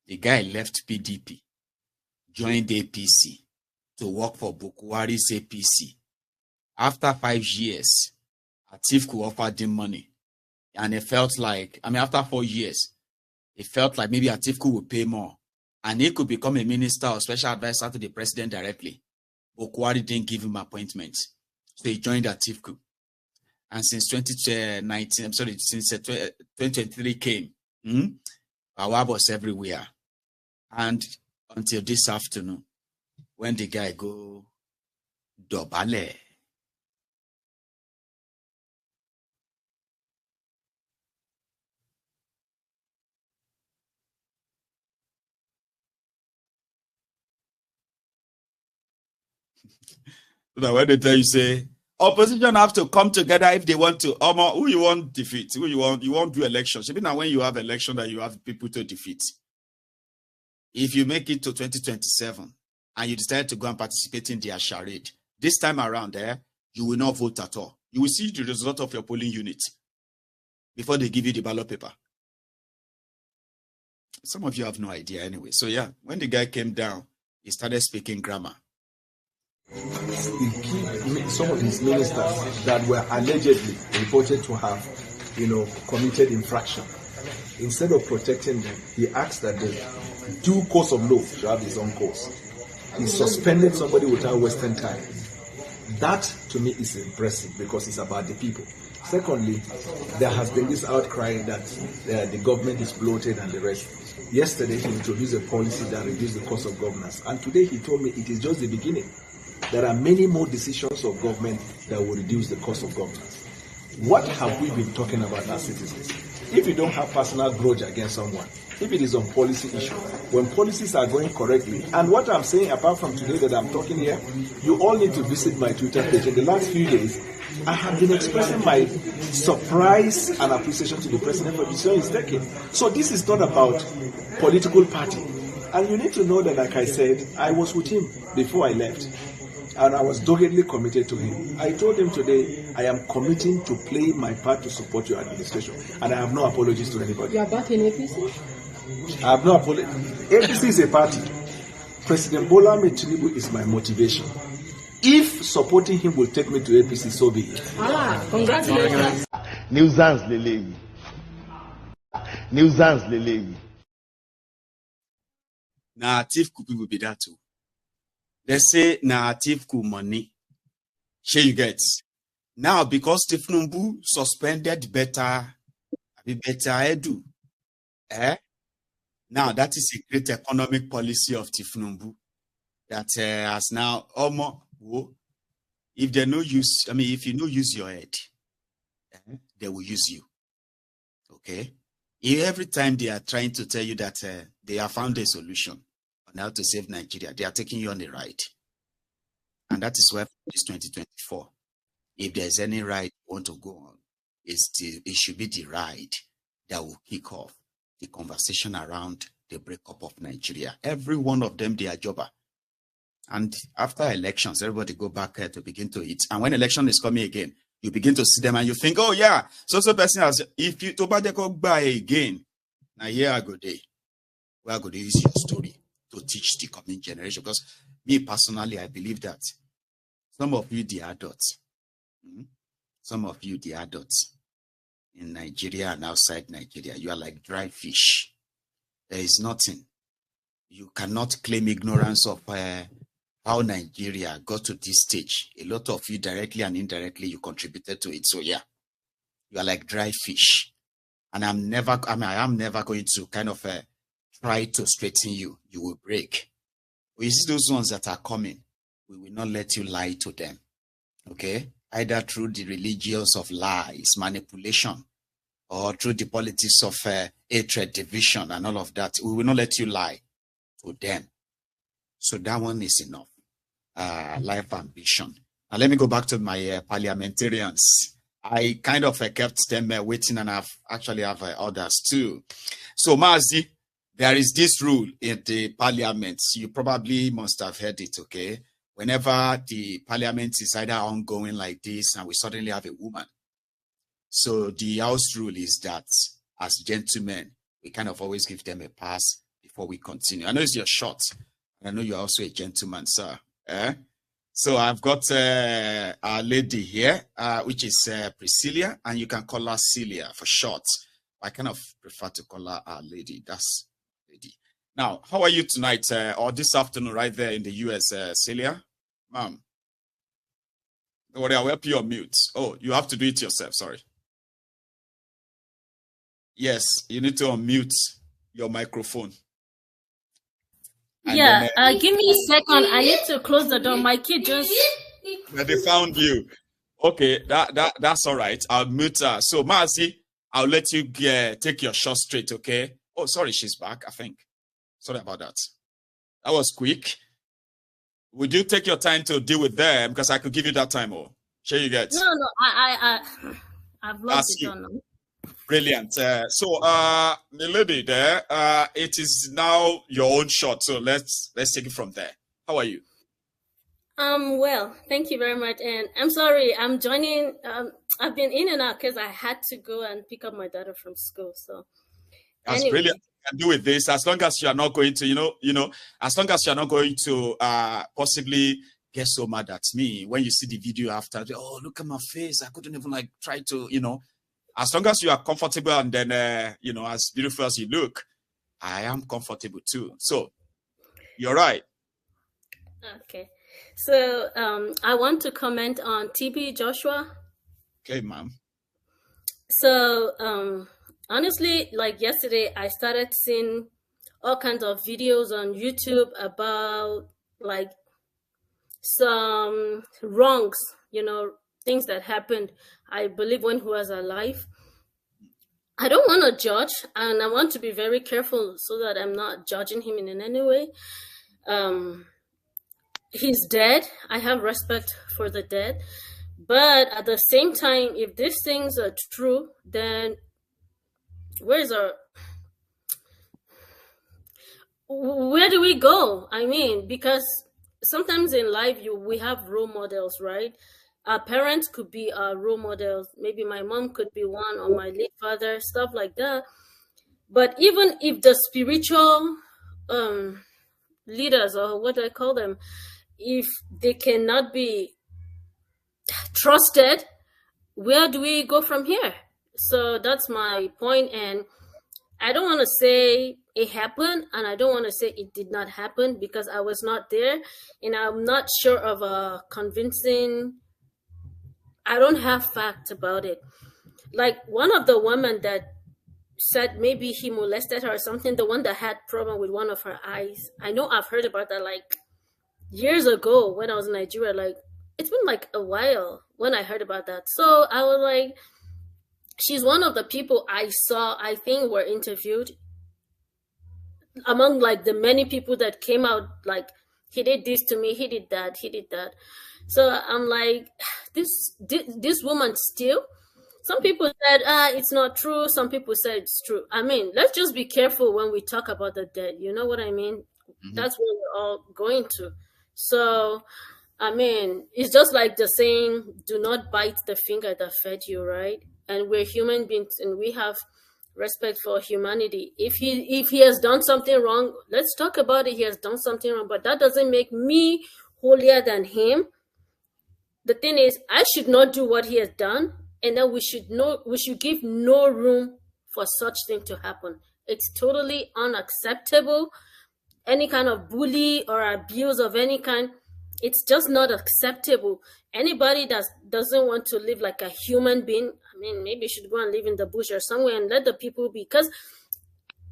The guy left PDP, joined APC to work for Bukwari's APC. After 5 years, Atiku offered him money. And it felt like, I mean, after 4 years, it felt like maybe Atiku would pay more. And he could become a minister or special advisor to the president directly. But Buhari didn't give him appointments. So he joined Atiku. And since 2019, I'm sorry, since 2023 came, power was everywhere. And until this afternoon, when the guy go Dobale. So when they tell you, say, opposition have to come together if they want to. Who you want defeat? Who you want do elections. Even now when you have election that you have people to defeat. If you make it to 2027 and you decide to go and participate in their charade, this time around you will not vote at all. You will see the result of your polling unit before they give you the ballot paper. Some of you have no idea anyway. So yeah, when the guy came down, he started speaking grammar. Some of his ministers that were allegedly reported to have, committed infraction. Instead of protecting them, he asked that the due course of law should have his own course. He suspended somebody without wasting time. That, to me, is impressive because it's about the people. Secondly, there has been this outcry that the government is bloated and the rest. Yesterday, he introduced a policy that reduced the cost of governance. And today, he told me it is just the beginning. There are many more decisions of government that will reduce the cost of governance. What have we been talking about as citizens? If you don't have personal grudge against someone, if it is on policy issue, when policies are going correctly, and what I'm saying apart from today that I'm talking here, you all need to visit my Twitter page. In the last few days, I have been expressing my surprise and appreciation to the president for the decision he's taking. So this is not about political party. And you need to know that, like I said, I was with him before I left. And I was doggedly committed to him. I told him today, I am committing to play my part to support your administration. And I have no apologies to anybody. You are back in APC? I have no apologies. APC is a party. President Bola Ahmed Tinubu is my motivation. If supporting him will take me to APC, so be it. Congratulations. Nuisance Lele. Nuisance Lele. Now, Atiku will be that too. They say na Atiku money. Share you get. Now, because Tifnumbu suspended better edu. Now, that is a great economic policy of Tifnumbu that has now if they no use, if you no use your head, they will use you. Okay? Every time they are trying to tell you that they have found a solution on how to save Nigeria, they are taking you on a ride. And that is why this 2024, if there's any ride you want to go on, it should be the ride that will kick off the conversation around the breakup of Nigeria. Every one of them, they are jobber. And after elections, everybody go back to begin to eat. And when election is coming again, you begin to see them and you think, oh yeah, so person has, if you to buy again, now here I go there. Where I go to use your story to teach the coming generation. Because me personally, I believe that some of you, the adults, in Nigeria and outside Nigeria, you are like dry fish. There is nothing. You cannot claim ignorance of how Nigeria got to this stage. A lot of you, directly and indirectly, you contributed to it. So yeah, you are like dry fish. And I am never going to kind of try to straighten you. You will break. You see those ones that are coming, we will not let you lie to them. Okay? Either through the religions of lies, manipulation, or through the politics of hatred, division, and all of that. We will not let you lie to them. So that one is enough. Life ambition. Now let me go back to my parliamentarians. I kind of kept them waiting, and I've actually have others too. So Mazi, there is this rule in the parliament. You probably must have heard it, okay? Whenever the parliament is either ongoing like this and we suddenly have a woman. So the house rule is that as gentlemen, we kind of always give them a pass before we continue. I know it's your shot. I know you're also a gentleman, sir. So I've got our lady here, which is Priscilla, and you can call her Celia for short. I kind of prefer to call her our lady. That's lady. Now, how are you tonight or this afternoon right there in the US, Celia? Ma'am. Don't worry, I'll help you on mute. Oh, you have to do it yourself. Sorry. Yes, you need to unmute your microphone. And Yeah, give me a second. I need to close the door. My kid just... They found you. Okay, that's all right. I'll mute her. So, Mazi, I'll let you take your shot straight, okay? Oh, sorry, she's back, I think. Sorry about that. That was quick. Would you take your time to deal with them? Because I could give you that time, or sure you get. No, I've lost it on them. Brilliant. So, the lady there, it is now your own shot. So let's take it from there. How are you? Well, thank you very much. And I'm sorry, I'm joining. I've been in and out because I had to go and pick up my daughter from school. So that's anyway. Brilliant. You can do with this as long as you are not going to, as long as you are not going to possibly get so mad at me when you see the video after. Oh, look at my face. I couldn't even try to, As long as you are comfortable and then, as beautiful as you look, I am comfortable too. So, you're right. Okay. So, I want to comment on TB Joshua. Okay, ma'am. So, honestly, like yesterday, I started seeing all kinds of videos on YouTube about some wrongs, things that happened, I believe, when he was alive. I don't want to judge, and I want to be very careful so that I'm not judging him in any way. He's dead. I have respect for the dead. But at the same time, if these things are true, then where do we go? I mean, because sometimes in life we have role models, right? Our parents could be our role models. Maybe my mom could be one, or my late father, stuff like that. But even if the spiritual leaders, or what do I call them, if they cannot be trusted, where do we go from here? So that's my point. And I don't want to say it happened, and I don't want to say it did not happen, because I was not there, and I'm not sure of a convincing... I don't have facts about it. Like one of the women that said maybe he molested her or something, the one that had problem with one of her eyes. I know I've heard about that years ago when I was in Nigeria. It's been a while when I heard about that. So I was she's one of the people I saw, I think, were interviewed among the many people that came out he did this to me, he did that. So I'm this woman still. Some people said, it's not true. Some people said it's true. I mean, let's just be careful when we talk about the dead. You know what I mean? Mm-hmm. That's where we're all going to. So, I mean, it's just like the saying, do not bite the finger that fed you, right? And we're human beings, and we have respect for humanity. If he has done something wrong, let's talk about it. He has done something wrong, but that doesn't make me holier than him. The thing is, I should not do what he has done, and then we should give no room for such thing to happen. It's totally unacceptable. Any kind of bully or abuse of any kind, it's just not acceptable. Anybody that doesn't want to live like a human being, I mean, maybe you should go and live in the bush or somewhere and let the people be. Because,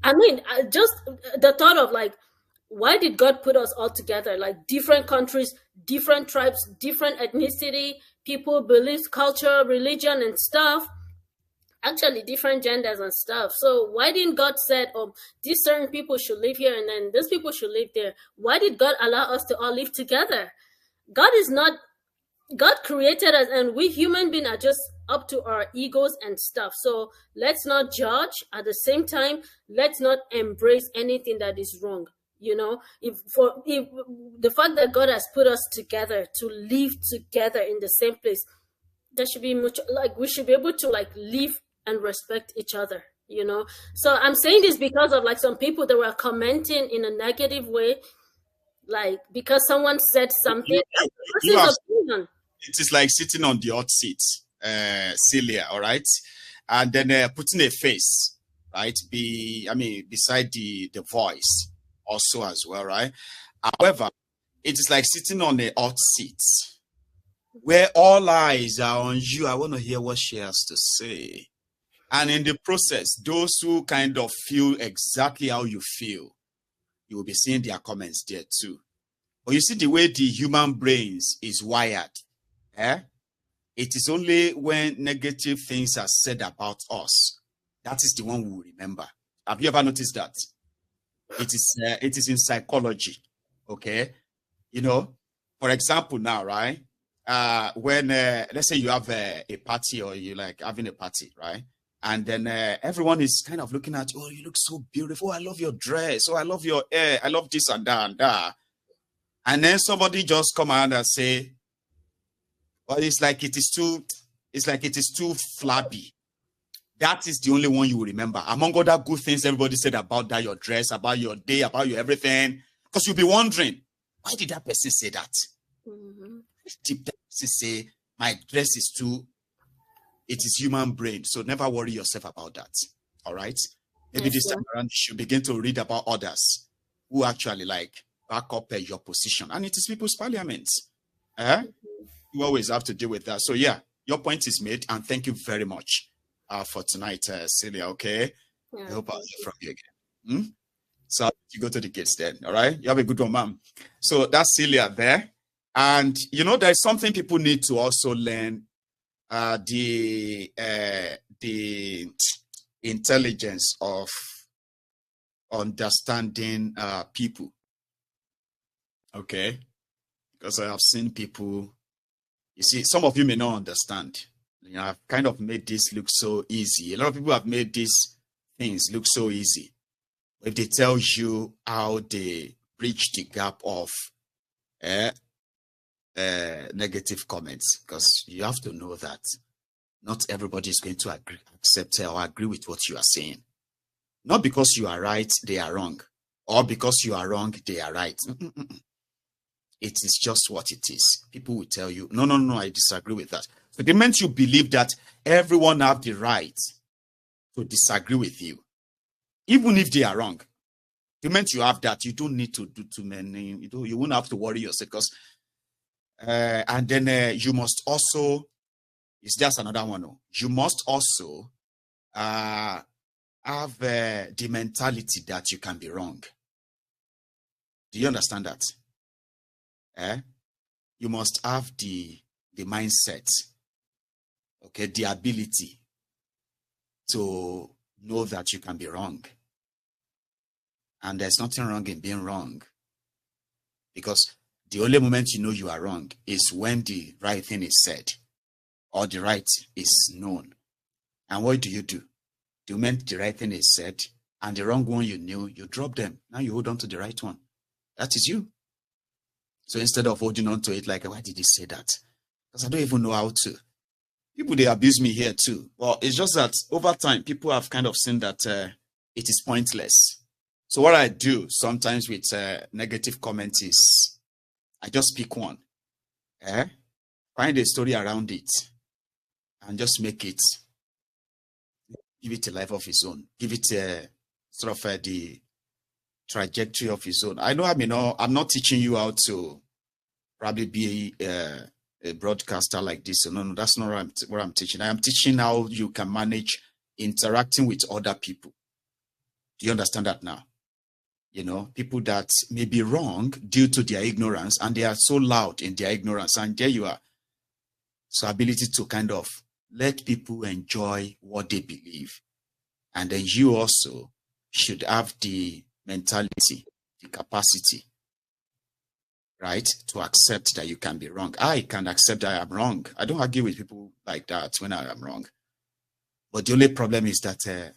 I mean, just the thought of why did God put us all together? Different countries, different tribes, different ethnicity, people, beliefs, culture, religion, and stuff. Actually, different genders and stuff. So why didn't God say, these certain people should live here and then these people should live there? Why did God allow us to all live together? God created us, and we human beings are just up to our egos and stuff. So let's not judge. At the same time, let's not embrace anything that is wrong. If the fact that God has put us together to live together in the same place, there should be much we should be able to live and respect each other. So I'm saying this because of some people that were commenting in a negative way, like because someone said something. You, That's you the have, person's opinion. it is like sitting on the hot seat, Celia, all right? And then putting a face, right? Beside the voice also as well, right? However, it is like sitting on a hot seat where all eyes are on you. I want to hear what she has to say. And in the process, those who kind of feel exactly how you feel, you will be seeing their comments there too. But you see the way the human brains is wired. It is only when negative things are said about us, that is the one we will remember. Have you ever noticed that? It is in psychology. Okay. You know, for example, now, right? When let's say you have a party, or you like having a party, right? And then everyone is kind of looking at you. Oh, you look so beautiful. I love your dress. Oh, I love your hair. I love this and that and that. And then somebody just come around and say, well, it's like it is too flabby. That is the only one you will remember. Among other good things everybody said about that, your dress, about your day, about your everything. Because you'll be wondering, why did that person say that? Mm-hmm. Did that person say, my dress is too... It is human brain, so never worry yourself about that. All right? Maybe this time around, you should begin to read about others who actually like back up your position. And it is people's parliament. You always have to deal with that. So yeah, your point is made, and thank you very much for tonight, Celia. Okay? Yeah, I hope I'll hear from you again. So you go to the kids then. All right? You have a good one, ma'am. So that's Celia there. And you know, there's something people need to also learn. The intelligence of understanding people. Okay, because I have seen people, you see, some of you may not understand. You know, I've kind of made this look so easy. A lot of people have made these things look so easy. If they tell you how they bridge the gap of negative comments, because you have to know that not everybody is going to accept or agree with what you are saying. Not because you are right, they are wrong, or because you are wrong, they are right. It is just what it is. People will tell you, no, I disagree with that. So the moment you believe that everyone have the right to disagree with you, even if they are wrong, the moment you have that, you don't need to do too many. You won't have to worry yourself, because and then you must also, it's just another one. You must also have the mentality that you can be wrong. Do you understand that? You must have the mindset, okay, the ability to know that you can be wrong. And there's nothing wrong in being wrong, because the only moment you know you are wrong is when the right thing is said or the right is known. And what do? The moment the right thing is said and the wrong one you knew, you drop them. Now you hold on to the right one. That is you. So instead of holding on to it like, why did he say that? Because I don't even know how to. People, they abuse me here too. Well, it's just that over time, people have kind of seen that it is pointless. So what I do sometimes with negative comments is, I just pick one, find a story around it, and just make it, give it a life of its own, give it a sort of the trajectory of its own. I know, I'm not teaching you how to probably be a broadcaster like this. So no, that's not what I'm teaching. I am teaching how you can manage interacting with other people. Do you understand that now? You know, people that may be wrong due to their ignorance, and they are so loud in their ignorance, and there you are. So ability to kind of let people enjoy what they believe. And then you also should have the mentality, the capacity, right, to accept that you can be wrong. I can accept that I am wrong. I don't argue with people like that when I am wrong. But the only problem is that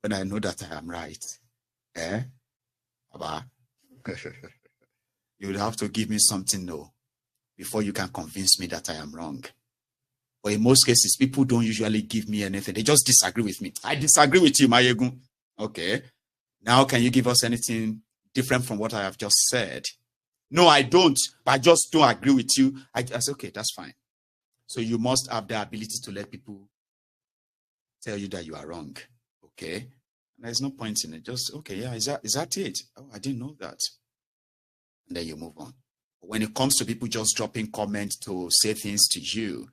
when I know that I am right, you would have to give me something before you can convince me that I am wrong. But in most cases, people don't usually give me anything. They just disagree with me. I disagree with you, Mayegun. Okay. Now, can you give us anything different from what I have just said? No, I don't. But I just don't agree with you. I say, okay, that's fine. So you must have the ability to let people tell you that you are wrong. Okay? There's no point in it. Just, okay, yeah, is that it? Oh, I didn't know that. And then you move on. When it comes to people just dropping comments to say things to you,